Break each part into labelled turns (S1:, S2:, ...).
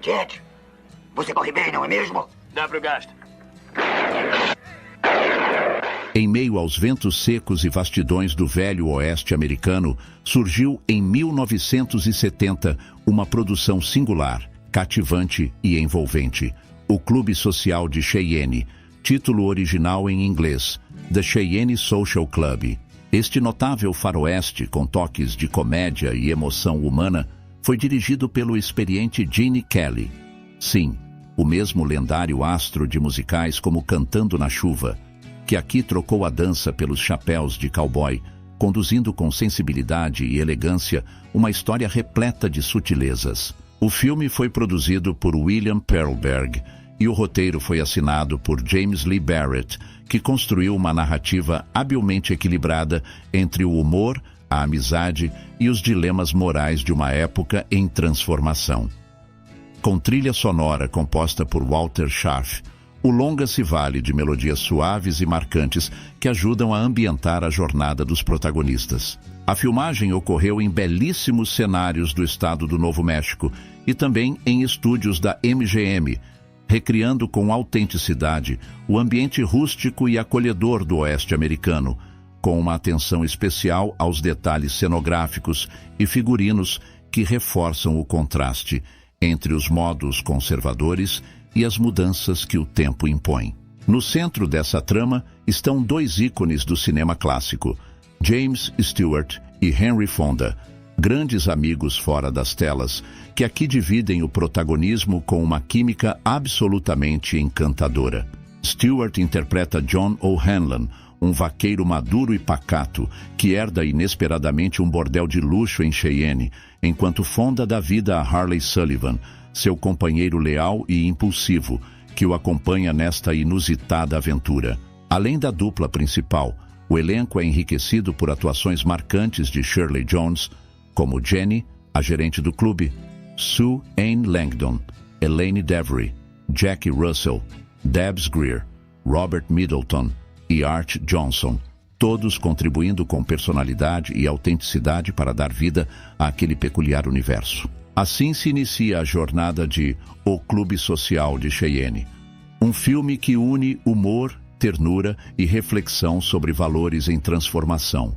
S1: Jet, você corre bem, não é mesmo?
S2: Dá pro gasto.
S3: Em meio aos ventos secos e vastidões do velho oeste americano, surgiu em 1970 uma produção singular, cativante e envolvente. O Clube Social de Cheyenne, título original em inglês, The Cheyenne Social Club. Este notável faroeste, com toques de comédia e emoção humana, foi dirigido pelo experiente Gene Kelly. Sim, o mesmo lendário astro de musicais como Cantando na Chuva, que aqui trocou a dança pelos chapéus de cowboy, conduzindo com sensibilidade e elegância uma história repleta de sutilezas. O filme foi produzido por William Perlberg e o roteiro foi assinado por James Lee Barrett, que construiu uma narrativa habilmente equilibrada entre o humor, a amizade e os dilemas morais de uma época em transformação. Com trilha sonora composta por Walter Scharf, o longa se vale de melodias suaves e marcantes que ajudam a ambientar a jornada dos protagonistas. A filmagem ocorreu em belíssimos cenários do estado do Novo México e também em estúdios da MGM, recriando com autenticidade o ambiente rústico e acolhedor do oeste americano, com uma atenção especial aos detalhes cenográficos e figurinos que reforçam o contraste entre os modos conservadores e as mudanças que o tempo impõe. No centro dessa trama estão dois ícones do cinema clássico, James Stewart e Henry Fonda, grandes amigos fora das telas, que aqui dividem o protagonismo com uma química absolutamente encantadora. Stewart interpreta John O'Hanlon, um vaqueiro maduro e pacato que herda inesperadamente um bordel de luxo em Cheyenne, enquanto Fonda dá vida a Harley Sullivan, seu companheiro leal e impulsivo, que o acompanha nesta inusitada aventura. Além da dupla principal, o elenco é enriquecido por atuações marcantes de Shirley Jones, como Jenny, a gerente do clube, Sue Ann Langdon, Elaine Devery, Jackie Russell, Debs Greer, Robert Middleton e Art Johnson, todos contribuindo com personalidade e autenticidade para dar vida àquele peculiar universo. Assim se inicia a jornada de O Clube Social de Cheyenne, um filme que une humor, ternura e reflexão sobre valores em transformação.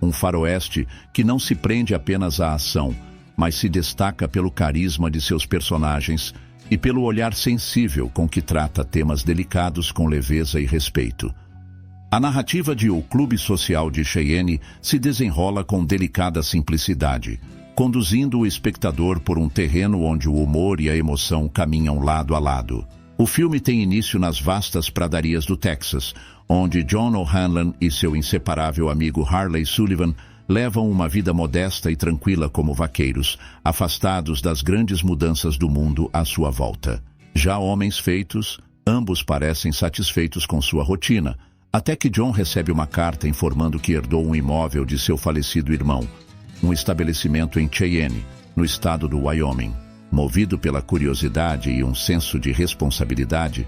S3: Um faroeste que não se prende apenas à ação, mas se destaca pelo carisma de seus personagens e pelo olhar sensível com que trata temas delicados com leveza e respeito. A narrativa de O Clube Social de Cheyenne se desenrola com delicada simplicidade, conduzindo o espectador por um terreno onde o humor e a emoção caminham lado a lado. O filme tem início nas vastas pradarias do Texas, onde John O'Hanlon e seu inseparável amigo Harley Sullivan levam uma vida modesta e tranquila como vaqueiros, afastados das grandes mudanças do mundo à sua volta. Já homens feitos, ambos parecem satisfeitos com sua rotina, até que John recebe uma carta informando que herdou um imóvel de seu falecido irmão, um estabelecimento em Cheyenne, no estado do Wyoming. Movido pela curiosidade e um senso de responsabilidade,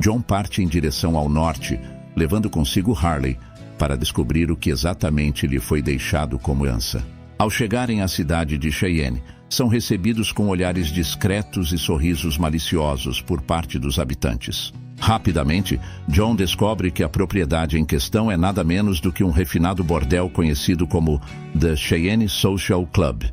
S3: John parte em direção ao norte, levando consigo Harley, para descobrir o que exatamente lhe foi deixado como herança. Ao chegarem à cidade de Cheyenne, são recebidos com olhares discretos e sorrisos maliciosos por parte dos habitantes. Rapidamente, John descobre que a propriedade em questão é nada menos do que um refinado bordel conhecido como The Cheyenne Social Club,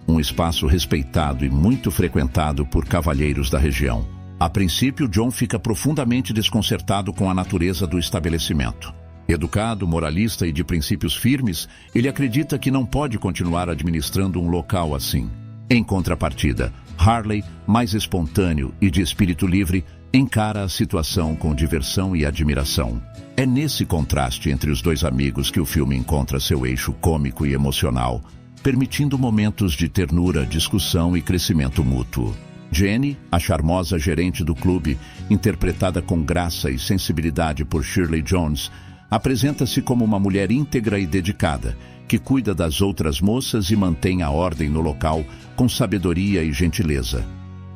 S3: um espaço respeitado e muito frequentado por cavalheiros da região. A princípio, John fica profundamente desconcertado com a natureza do estabelecimento. Educado, moralista e de princípios firmes, ele acredita que não pode continuar administrando um local assim. Em contrapartida, Harley, mais espontâneo e de espírito livre, encara a situação com diversão e admiração. É nesse contraste entre os dois amigos que o filme encontra seu eixo cômico e emocional, permitindo momentos de ternura, discussão e crescimento mútuo. Jenny, a charmosa gerente do clube, interpretada com graça e sensibilidade por Shirley Jones, apresenta-se como uma mulher íntegra e dedicada, que cuida das outras moças e mantém a ordem no local com sabedoria e gentileza.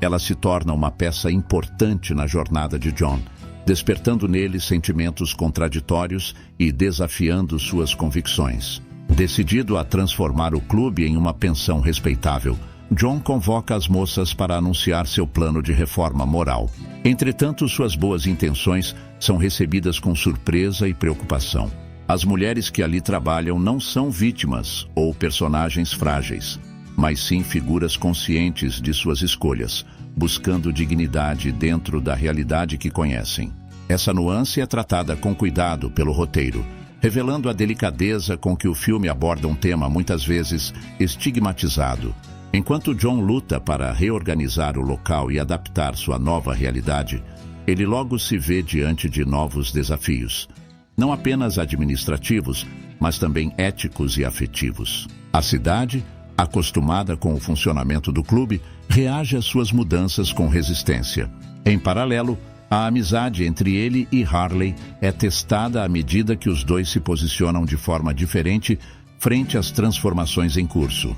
S3: Ela se torna uma peça importante na jornada de John, despertando nele sentimentos contraditórios e desafiando suas convicções. Decidido a transformar o clube em uma pensão respeitável, John convoca as moças para anunciar seu plano de reforma moral. Entretanto, suas boas intenções são recebidas com surpresa e preocupação. As mulheres que ali trabalham não são vítimas ou personagens frágeis, mas sim figuras conscientes de suas escolhas, buscando dignidade dentro da realidade que conhecem. Essa nuance é tratada com cuidado pelo roteiro, revelando a delicadeza com que o filme aborda um tema muitas vezes estigmatizado. Enquanto John luta para reorganizar o local e adaptar sua nova realidade, ele logo se vê diante de novos desafios, não apenas administrativos, mas também éticos e afetivos. A cidade, acostumada com o funcionamento do clube, reage às suas mudanças com resistência. Em paralelo, a amizade entre ele e Harley é testada à medida que os dois se posicionam de forma diferente frente às transformações em curso.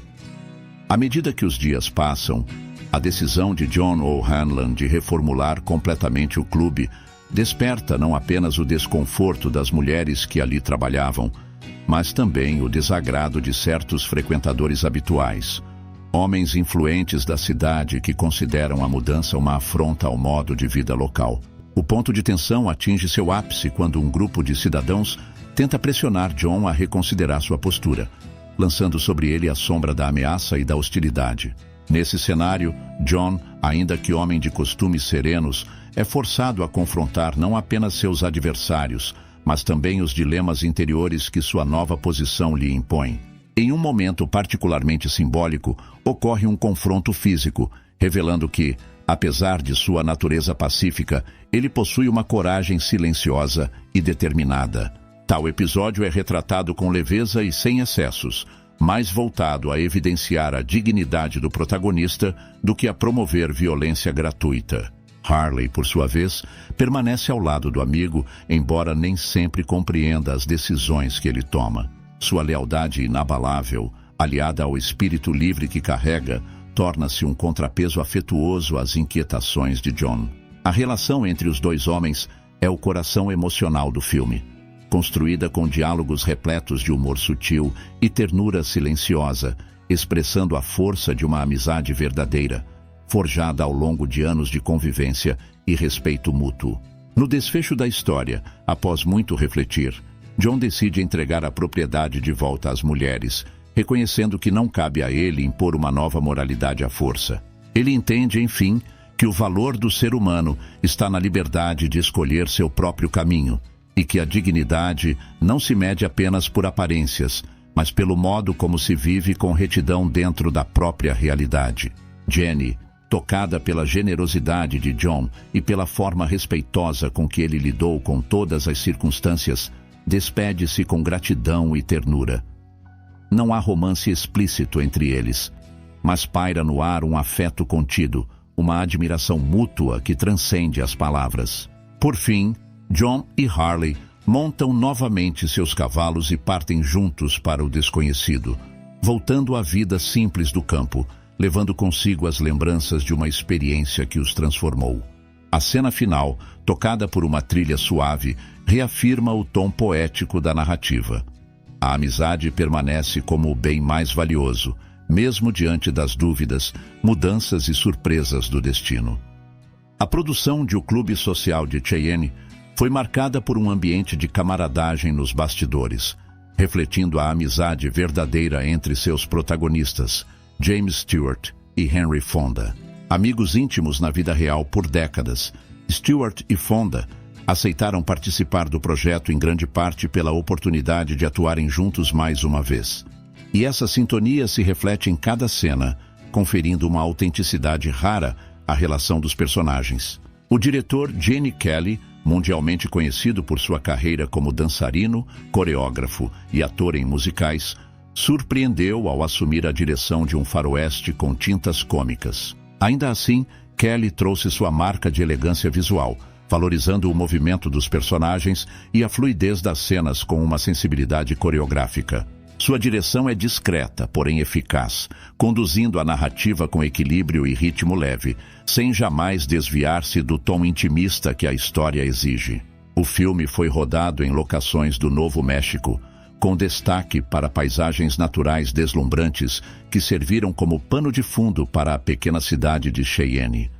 S3: À medida que os dias passam, a decisão de John O'Hanlon de reformular completamente o clube desperta não apenas o desconforto das mulheres que ali trabalhavam, mas também o desagrado de certos frequentadores habituais, homens influentes da cidade que consideram a mudança uma afronta ao modo de vida local. O ponto de tensão atinge seu ápice quando um grupo de cidadãos tenta pressionar John a reconsiderar sua postura, lançando sobre ele a sombra da ameaça e da hostilidade. Nesse cenário, John, ainda que homem de costumes serenos, é forçado a confrontar não apenas seus adversários, mas também os dilemas interiores que sua nova posição lhe impõe. Em um momento particularmente simbólico, ocorre um confronto físico, revelando que, apesar de sua natureza pacífica, ele possui uma coragem silenciosa e determinada. Tal episódio é retratado com leveza e sem excessos, mais voltado a evidenciar a dignidade do protagonista do que a promover violência gratuita. Harley, por sua vez, permanece ao lado do amigo, embora nem sempre compreenda as decisões que ele toma. Sua lealdade inabalável, aliada ao espírito livre que carrega, torna-se um contrapeso afetuoso às inquietações de John. A relação entre os dois homens é o coração emocional do filme, construída com diálogos repletos de humor sutil e ternura silenciosa, expressando a força de uma amizade verdadeira, forjada ao longo de anos de convivência e respeito mútuo. No desfecho da história, após muito refletir, John decide entregar a propriedade de volta às mulheres, reconhecendo que não cabe a ele impor uma nova moralidade à força. Ele entende, enfim, que o valor do ser humano está na liberdade de escolher seu próprio caminho, e que a dignidade não se mede apenas por aparências, mas pelo modo como se vive com retidão dentro da própria realidade. Jenny, tocada pela generosidade de John e pela forma respeitosa com que ele lidou com todas as circunstâncias, despede-se com gratidão e ternura. Não há romance explícito entre eles, mas paira no ar um afeto contido, uma admiração mútua que transcende as palavras. Por fim, John e Harley montam novamente seus cavalos e partem juntos para o desconhecido, voltando à vida simples do campo, levando consigo as lembranças de uma experiência que os transformou. A cena final, tocada por uma trilha suave, reafirma o tom poético da narrativa. A amizade permanece como o bem mais valioso, mesmo diante das dúvidas, mudanças e surpresas do destino. A produção de O Clube Social de Cheyenne foi marcada por um ambiente de camaradagem nos bastidores, refletindo a amizade verdadeira entre seus protagonistas, James Stewart e Henry Fonda. Amigos íntimos na vida real por décadas, Stewart e Fonda aceitaram participar do projeto em grande parte pela oportunidade de atuarem juntos mais uma vez. E essa sintonia se reflete em cada cena, conferindo uma autenticidade rara à relação dos personagens. O diretor Gene Kelly, mundialmente conhecido por sua carreira como dançarino, coreógrafo e ator em musicais, surpreendeu ao assumir a direção de um faroeste com tintas cômicas. Ainda assim, Kelly trouxe sua marca de elegância visual, valorizando o movimento dos personagens e a fluidez das cenas com uma sensibilidade coreográfica. Sua direção é discreta, porém eficaz, conduzindo a narrativa com equilíbrio e ritmo leve, sem jamais desviar-se do tom intimista que a história exige. O filme foi rodado em locações do Novo México, com destaque para paisagens naturais deslumbrantes que serviram como pano de fundo para a pequena cidade de Cheyenne.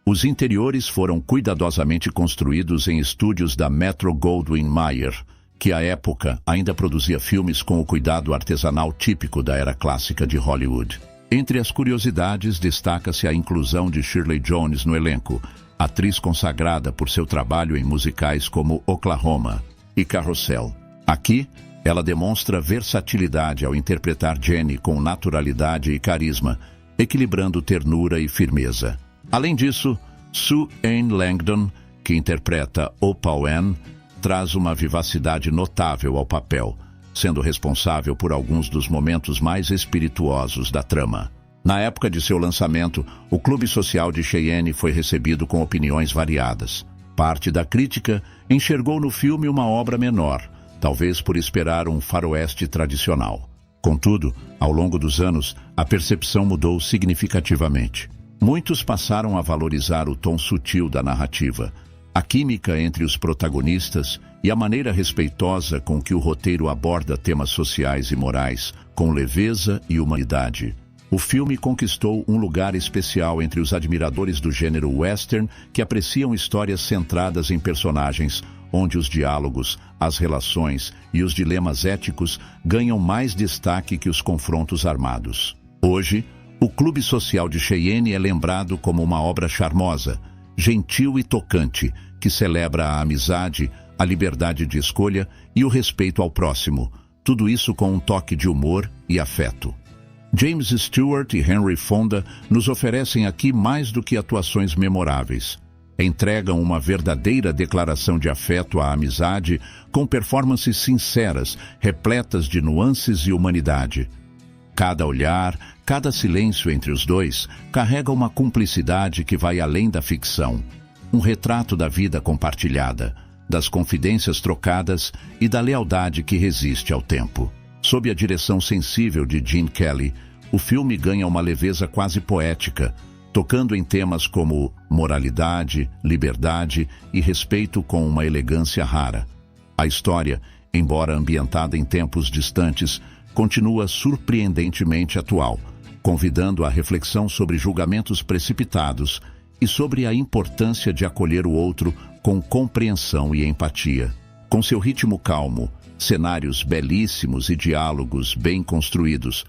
S3: Os interiores foram cuidadosamente construídos em estúdios da Metro-Goldwyn-Mayer, que à época ainda produzia filmes com o cuidado artesanal típico da era clássica de Hollywood. Entre as curiosidades, destaca-se a inclusão de Shirley Jones no elenco, atriz consagrada por seu trabalho em musicais como Oklahoma e Carousel. Aqui, ela demonstra versatilidade ao interpretar Jenny com naturalidade e carisma, equilibrando ternura e firmeza. Além disso, Sue Ann Langdon, que interpreta Opal Ann, traz uma vivacidade notável ao papel, sendo responsável por alguns dos momentos mais espirituosos da trama. Na época de seu lançamento, o Clube Social de Cheyenne foi recebido com opiniões variadas. Parte da crítica enxergou no filme uma obra menor, talvez por esperar um faroeste tradicional. Contudo, ao longo dos anos, a percepção mudou significativamente. Muitos passaram a valorizar o tom sutil da narrativa, a química entre os protagonistas e a maneira respeitosa com que o roteiro aborda temas sociais e morais, com leveza e humanidade. O filme conquistou um lugar especial entre os admiradores do gênero western que apreciam histórias centradas em personagens, onde os diálogos, as relações e os dilemas éticos ganham mais destaque que os confrontos armados. Hoje, o Clube Social de Cheyenne é lembrado como uma obra charmosa, gentil e tocante, que celebra a amizade, a liberdade de escolha e o respeito ao próximo, tudo isso com um toque de humor e afeto. James Stewart e Henry Fonda nos oferecem aqui mais do que atuações memoráveis. Entregam uma verdadeira declaração de afeto à amizade, com performances sinceras, repletas de nuances e humanidade. Cada olhar, cada silêncio entre os dois carrega uma cumplicidade que vai além da ficção. Um retrato da vida compartilhada, das confidências trocadas e da lealdade que resiste ao tempo. Sob a direção sensível de Gene Kelly, o filme ganha uma leveza quase poética, tocando em temas como moralidade, liberdade e respeito com uma elegância rara. A história, embora ambientada em tempos distantes, continua surpreendentemente atual, convidando à reflexão sobre julgamentos precipitados e sobre a importância de acolher o outro com compreensão e empatia. Com seu ritmo calmo, cenários belíssimos e diálogos bem construídos,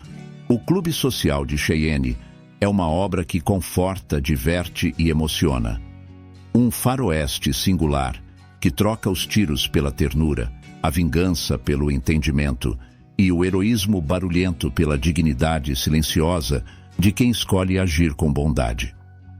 S3: o Clube Social de Cheyenne é uma obra que conforta, diverte e emociona. Um faroeste singular que troca os tiros pela ternura, a vingança pelo entendimento e o heroísmo barulhento pela dignidade silenciosa de quem escolhe agir com bondade.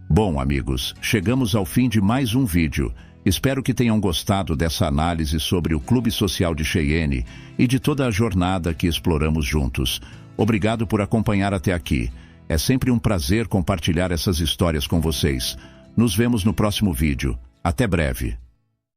S3: Bom, amigos, chegamos ao fim de mais um vídeo. Espero que tenham gostado dessa análise sobre o Clube Social de Cheyenne e de toda a jornada que exploramos juntos. Obrigado por acompanhar até aqui. É sempre um prazer compartilhar essas histórias com vocês. Nos vemos no próximo vídeo. Até breve.